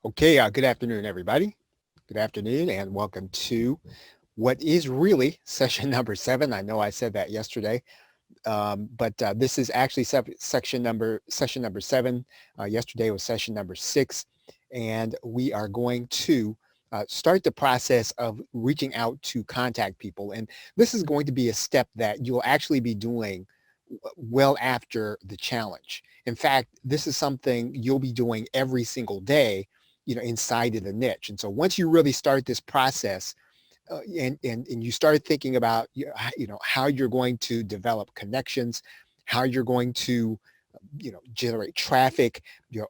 Okay, good afternoon, everybody. Good afternoon, and welcome to what is really session number 7. I know I said that yesterday, but this is actually session number 7. Yesterday was session number 6, and we are going to start the process of reaching out to contact people. And this is going to be a step that you'll actually be doing well after the challenge. In fact, this is something you'll be doing every single day, inside of the niche. And so once you really start this process, and you start thinking about, how you're going to develop connections, how you're going to, generate traffic,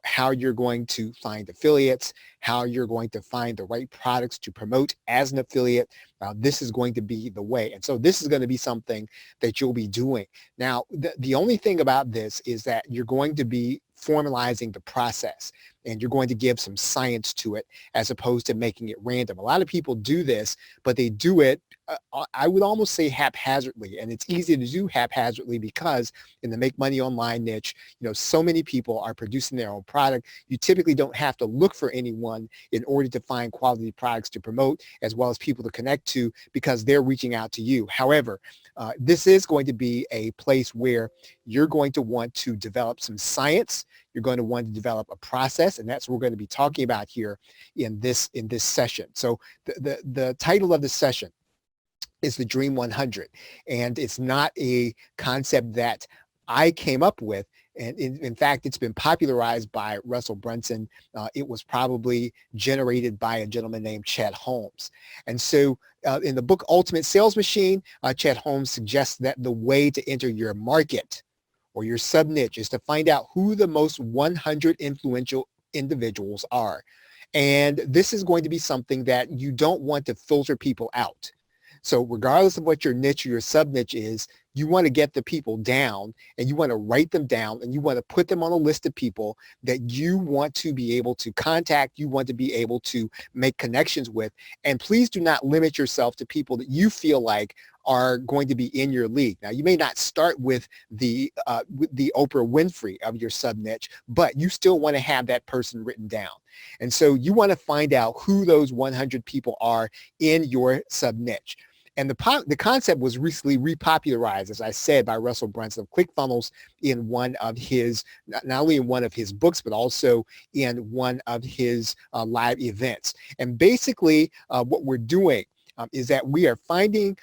how you're going to find affiliates, how you're going to find the right products to promote as an affiliate. This is going to be the way. And so this is going to be something that you'll be doing. Now, the only thing about this is that you're going to be formalizing the process, and you're going to give some science to it as opposed to making it random. A lot of people do this, but they do it, I would almost say haphazardly. And it's easy to do haphazardly because in the make money online niche, so many people are producing their own product. You typically don't have to look for anyone in order to find quality products to promote, as well as people to connect to, because they're reaching out to you. However, this is going to be a place where you're going to want to develop some science. You're going to want to develop a process, and that's what we're going to be talking about here in this session. So the title of the session is the Dream 100, and it's not a concept that I came up with. And in fact, it's been popularized by Russell Brunson. It was probably generated by a gentleman named Chet Holmes. And so in the book Ultimate Sales Machine, Chet Holmes suggests that the way to enter your market or your sub-niche is to find out who the most 100 influential individuals are. And this is going to be something that you don't want to filter people out. So regardless of what your niche or your sub-niche is, you want to get the people down, and you want to write them down, and you want to put them on a list of people that you want to be able to contact, you want to be able to make connections with. And please do not limit yourself to people that you feel like are going to be in your league. Now, you may not start with the Oprah Winfrey of your sub-niche, but you still want to have that person written down. And so you want to find out who those 100 people are in your sub-niche. And the concept was recently repopularized, as I said, by Russell Brunson of ClickFunnels in one of his, not only in one of his books, but also in one of his live events. And basically what we're doing is that we are finding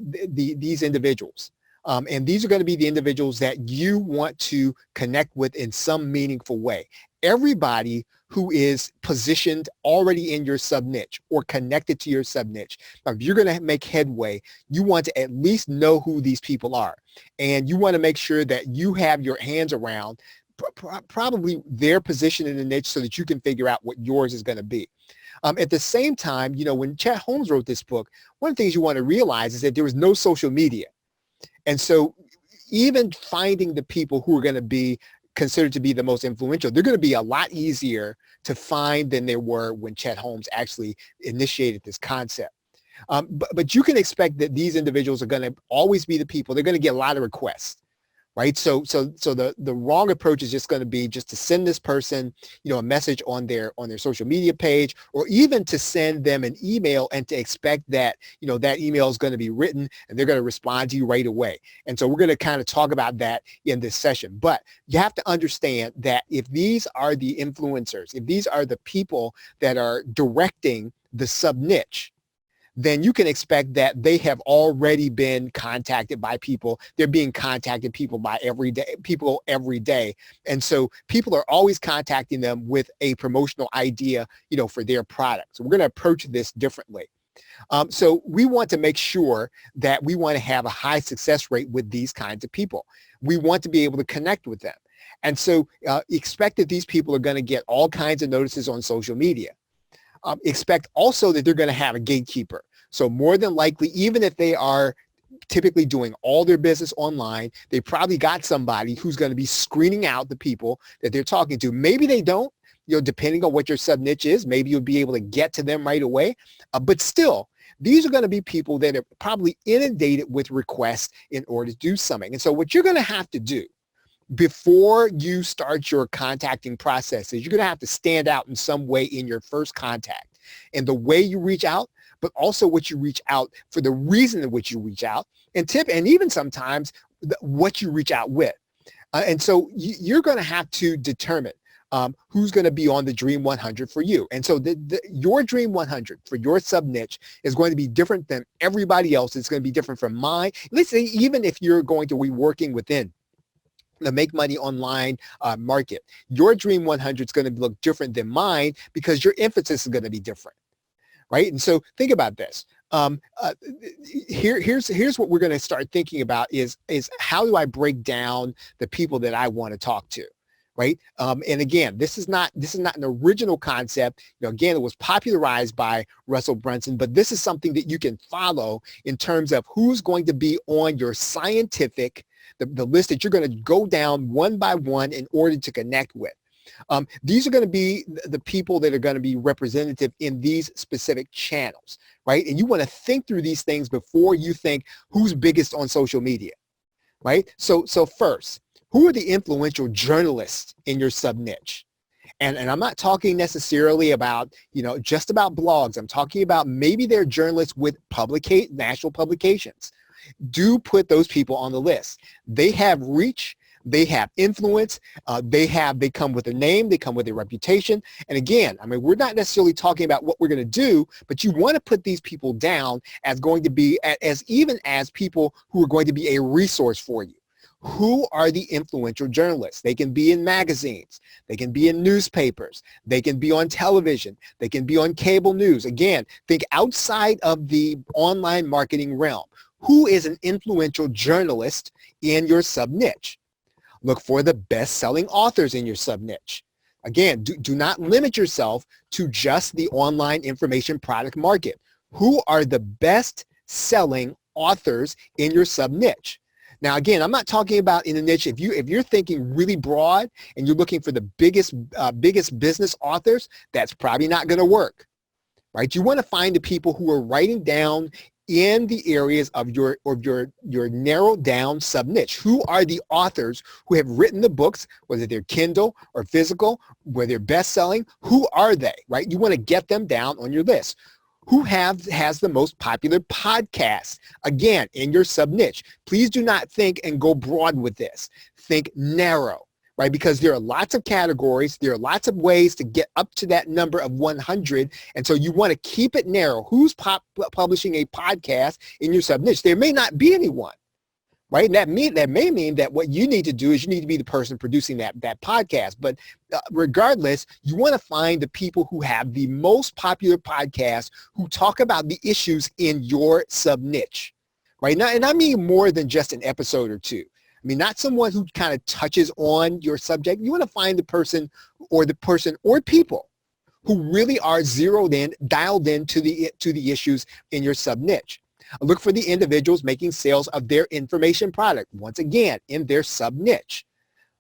these individuals. And these are going to be the individuals that you want to connect with in some meaningful way. Everybody who is positioned already in your sub-niche or connected to your sub-niche, if you're going to make headway, you want to at least know who these people are. And you want to make sure that you have your hands around probably their position in the niche so that you can figure out what yours is going to be. At the same time, when Chet Holmes wrote this book, one of the things you want to realize is that there was no social media. And so even finding the people who are going to be considered to be the most influential, they're going to be a lot easier to find than they were when Chet Holmes actually initiated this concept. But you can expect that these individuals are going to always be the people. They're going to get a lot of requests, right? So the wrong approach is just going to be just to send this person, a message on their social media page, or even to send them an email and to expect that, that email is going to be written and they're going to respond to you right away. And so we're going to kind of talk about that in this session. But you have to understand that if these are the influencers, if these are the people that are directing the sub-niche, then you can expect that they have already been contacted by people. They're being contacted people every day. And so people are always contacting them with a promotional idea, for their product. So we're going to approach this differently. So we want to make sure that we want to have a high success rate with these kinds of people. We want to be able to connect with them. And so expect that these people are going to get all kinds of notices on social media. Expect also that they're going to have a gatekeeper. So more than likely, even if they are typically doing all their business online, they probably got somebody who's going to be screening out the people that they're talking to. Maybe they don't, depending on what your sub-niche is, maybe you'll be able to get to them right away. But still, these are going to be people that are probably inundated with requests in order to do something. And so what you're going to have to do before you start your contacting process is you're going to have to stand out in some way in your first contact. And the way you reach out, but also what you reach out for, the reason in which you reach out, and even sometimes what you reach out with. And so you're going to have to determine who's going to be on the Dream 100 for you. And so your Dream 100 for your sub niche is going to be different than everybody else. It's going to be different from mine. Let's say even if you're going to be working within the make money online market, your Dream 100 is going to look different than mine because your emphasis is going to be different, right? And so think about this. Here's what we're going to start thinking about is how do I break down the people that I want to talk to, right? And again, this is not an original concept. Again, it was popularized by Russell Brunson, but this is something that you can follow in terms of who's going to be on your scientific, the list that you're going to go down one by one in order to connect with. These are going to be the people that are going to be representative in these specific channels, right? And you want to think through these things before you think who's biggest on social media, right? So first, who are the influential journalists in your sub niche? And I'm not talking necessarily about, just about blogs. I'm talking about maybe they're journalists with national publications. Do put those people on the list. They have reach. They have influence. They come with a name. They come with a reputation. And again, we're not necessarily talking about what we're going to do, but you want to put these people down as going to be, even as people who are going to be a resource for you. Who are the influential journalists? They can be in magazines. They can be in newspapers. They can be on television. They can be on cable news. Again, think outside of the online marketing realm. Who is an influential journalist in your sub niche? Look for the best-selling authors in your sub niche. Again, do not limit yourself to just the online information product market. Who are the best-selling authors in your sub niche? Now, again, I'm not talking about in a niche. If you're thinking really broad and you're looking for the biggest business authors, that's probably not going to work, right? You want to find the people who are writing down in the areas of your narrowed down sub niche. Who are the authors who have written the books, whether they're Kindle or physical, whether they're best-selling? Who are they, right? You want to get them down on your list. Who has the most popular podcasts, again, in your sub niche? Please do not think and go broad with this. Think narrow, right? Because there are lots of categories. There are lots of ways to get up to that number of 100. And so you want to keep it narrow. Who's publishing a podcast in your sub niche? There may not be anyone, right? And that may mean that what you need to do is you need to be the person producing that podcast. But regardless, you want to find the people who have the most popular podcasts who talk about the issues in your sub niche, right? Now, and I mean more than just an episode or two. Not someone who kind of touches on your subject. You want to find the person or people who really are dialed in to the issues in your sub niche. Look for the individuals making sales of their information product, once again, in their sub niche.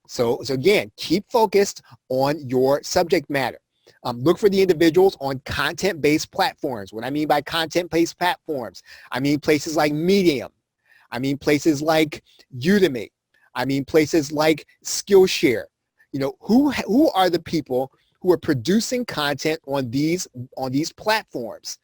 So again, keep focused on your subject matter. Look for the individuals on content-based platforms. What I mean by content-based platforms, I mean places like Medium. I mean places like Udemy. I mean places like Skillshare. Who are the people who are producing content on these platforms?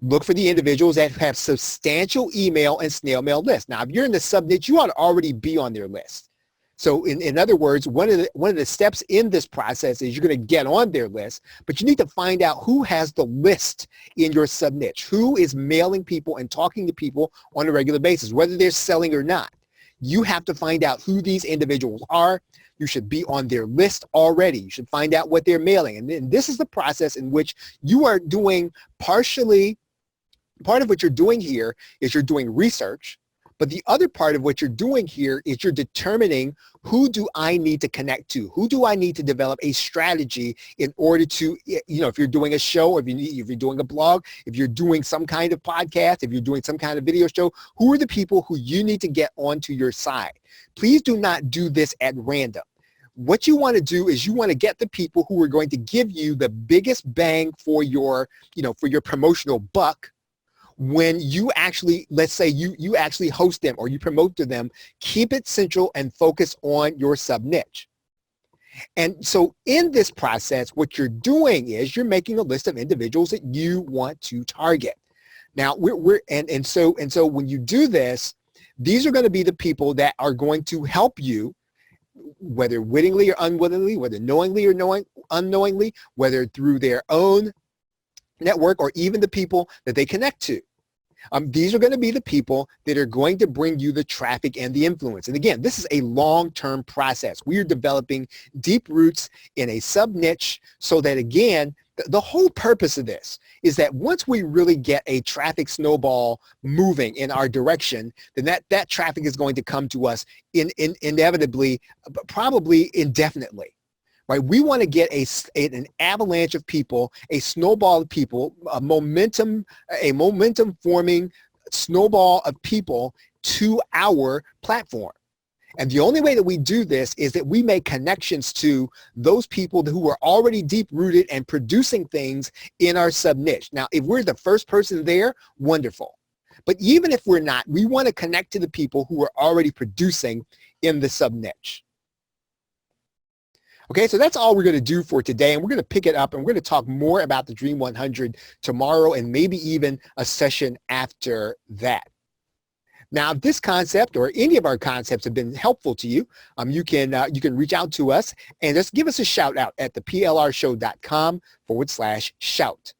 Look for the individuals that have substantial email and snail mail lists. Now, if you're in the sub niche, you ought to already be on their list. So in other words, one of the steps in this process is you're going to get on their list, but you need to find out who has the list in your sub niche, who is mailing people and talking to people on a regular basis, whether they're selling or not. You have to find out who these individuals are. You should be on their list already. You should find out what they're mailing. And then this is the process in which you are doing part of what you're doing here is you're doing research. But the other part of what you're doing here is you're determining who do I need to connect to? Who do I need to develop a strategy in order to, if you're doing a show, or if you're doing a blog, if you're doing some kind of podcast, if you're doing some kind of video show, who are the people who you need to get onto your side? Please do not do this at random. What you want to do is you want to get the people who are going to give you the biggest bang for your promotional buck, when you actually, let's say you actually host them or you promote to them, keep it central and focus on your sub niche. And so in this process, what you're doing is you're making a list of individuals that you want to target. Now so when you do this, these are going to be the people that are going to help you, whether wittingly or unwittingly, whether knowingly or unknowingly, whether through their own network or even the people that they connect to. These are going to be the people that are going to bring you the traffic and the influence. And again, this is a long-term process. We are developing deep roots in a sub-niche so that, again, the whole purpose of this is that once we really get a traffic snowball moving in our direction, then that traffic is going to come to us inevitably, probably indefinitely. Right? We want to get an avalanche of people, a snowball of people, a momentum forming snowball of people to our platform. And the only way that we do this is that we make connections to those people who are already deep rooted and producing things in our sub niche. Now, if we're the first person there, wonderful. But even if we're not, we want to connect to the people who are already producing in the sub niche. Okay, so that's all we're going to do for today, and we're going to pick it up, and we're going to talk more about the Dream 100 tomorrow and maybe even a session after that. Now, if this concept or any of our concepts have been helpful to you, you can reach out to us and just give us a shout out at theplrshow.com/shout.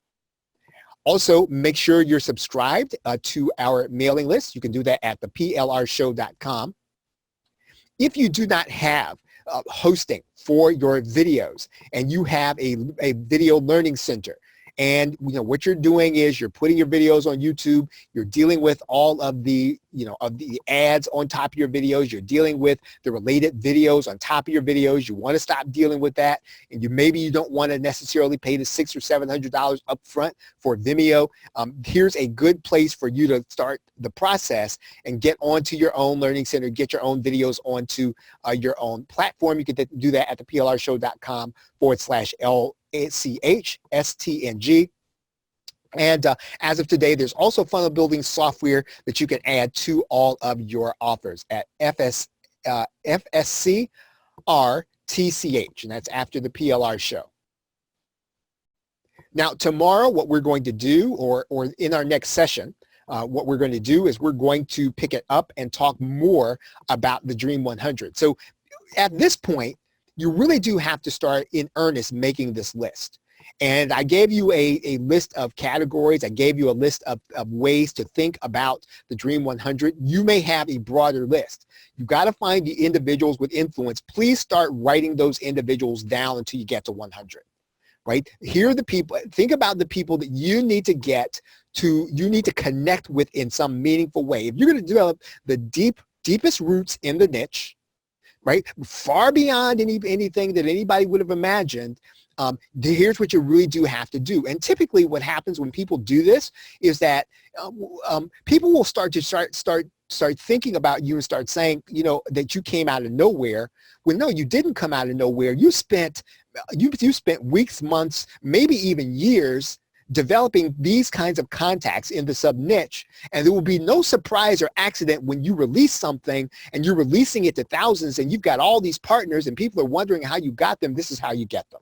Also, make sure you're subscribed to our mailing list. You can do that at theplrshow.com. If you do not have hosting for your videos and you have a video learning center, and what you're doing is you're putting your videos on YouTube, you're dealing with all of the of the ads on top of your videos, you're dealing with the related videos on top of your videos, you want to stop dealing with that, and maybe you don't want to necessarily pay the $600 or $700 up front for Vimeo. Here's a good place for you to start the process and get onto your own learning center, get your own videos onto your own platform. You can do that at theplrshow.com/LCHSTNG. And as of today, there's also funnel building software that you can add to all of your offers at FSCRTCH, and that's after the PLR show. Now, tomorrow, what we're going to do, or in our next session, what we're going to do is we're going to pick it up and talk more about the Dream 100. So at this point, you really do have to start in earnest making this list. And I gave you a list of categories. I gave you a list of ways to think about the Dream 100. You may have a broader list. You've got to find the individuals with influence. Please start writing those individuals down until you get to 100, right? Here are the people. Think about the people that you need to get to, you need to connect with in some meaningful way. If you're going to develop the deepest roots in the niche, right, far beyond anything that anybody would have imagined, here's what you really do have to do. And typically what happens when people do this is that people will start thinking about you and start saying, that you came out of nowhere. Well, no, you didn't come out of nowhere. You spent weeks, months, maybe even years developing these kinds of contacts in the sub niche, and there will be no surprise or accident when you release something and you're releasing it to thousands and you've got all these partners and people are wondering how you got them. This is how you get them.